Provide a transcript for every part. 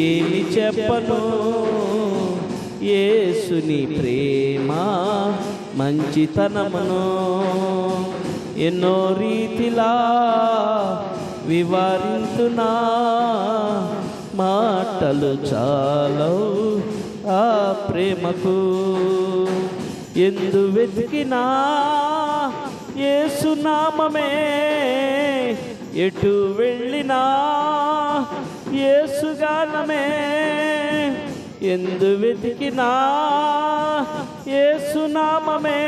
ఏమి చెప్పను యేసుని ప్రేమ మంచితనమును ఎన్నో రీతిలా వివరింతునా మాటలు చాలవు ఆ ప్రేమకు ఎందు వెతికినా యేసు నామమే ఎటు వెళ్ళినా యేసు గానమే ఎందు వెతికినా యేసు నామమే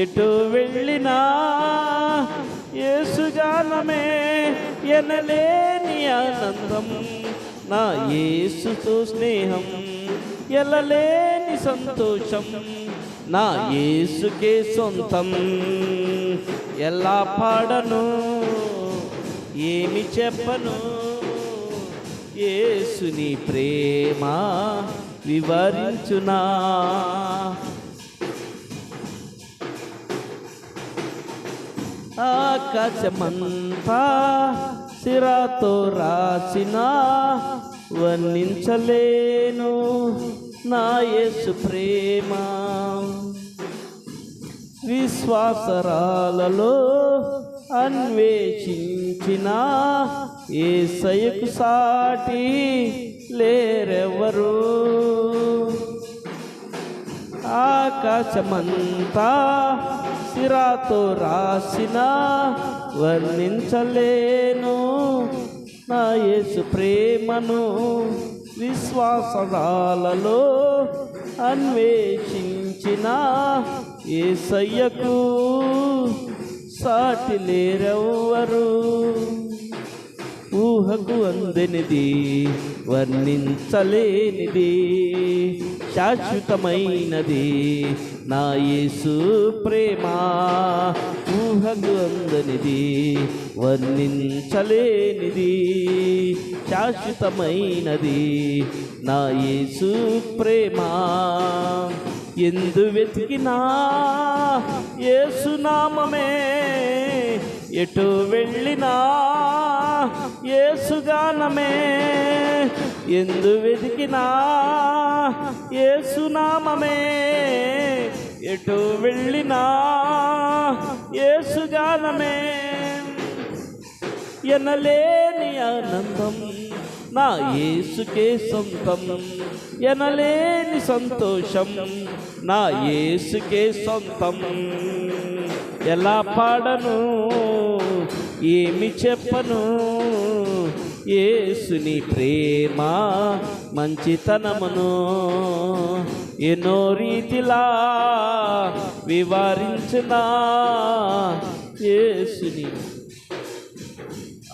ఎటు వెళ్ళినా యేసు గానమే ఎనలేని ఆనందం నా యేసుతో స్నేహం ఎలలేని సంతోషం నా యేసుకే సొంతం ఎలా పాడను ఏమి చెప్పను యేసుని ప్రేమ వివరించునా ఆకాశమంతా సిరాతో రాసిన వర్ణించలేను నా యేసు ప్రేమ విశ్వాసరాలలో అన్వేషించిన యేసయ్యకు సాటి లేరెవరు ఆకాశమంతా సిరాతో రాసిన వర్ణించలేను నా యేసు ప్రేమను విశ్వాసాలలో అన్వేషించిన యేసయ్యకు సాటి లేరెవ్వరు ఊహకు అందనిది వర్ణించలేనిది శాశ్వతమైనది నా యేసు ప్రేమ ఊహకు అందనిది వర్ణించలేనిది శాశ్వతమైనది నా యేసు ప్రేమ ఎందు వెతికినా యేసు నామమే ఎటు వెళ్ళినా యేసు గానమే ఎందు వెతికినా యేసు నామమే ఎటు వెళ్ళినా యేసు గానమే ఎనలేని ఆనందం నా యేసుకే సొంతం ఎనలేని సంతోషం నా యేసుకే సొంతం ఎలా పాడను ఏమి చెప్పను యేసుని ప్రేమ మంచితనమును ఎన్నో రీతిలా వివరించిన యేసుని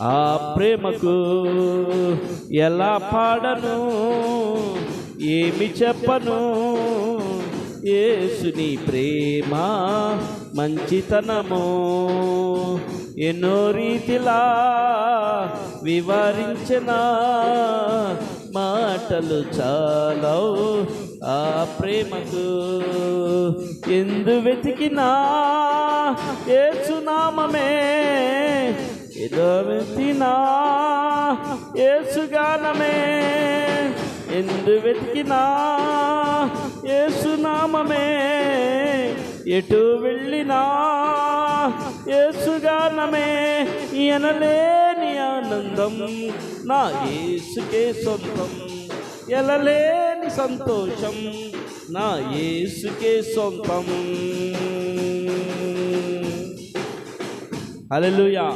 ఆ ప్రేమకు ఎలా పాడను ఏమి చెప్పను యేసుని ప్రేమ మంచితనము ఎన్నో రీతిలా వివరించిన మాటలు చాలవు ఆ ప్రేమకు ఎందు వెతికినా యేసు నామమే ఎదో వెతికినా యేసు గానమే ఎందు వెతికినా యేసు నామమే ఎటు వెళ్ళినా యేసు గానమే ఎనలేని ఆనందం నా యేసుకే సొంతం ఎలలేని సంతోషం నా యేసుకే సొంతం హల్లెలూయా.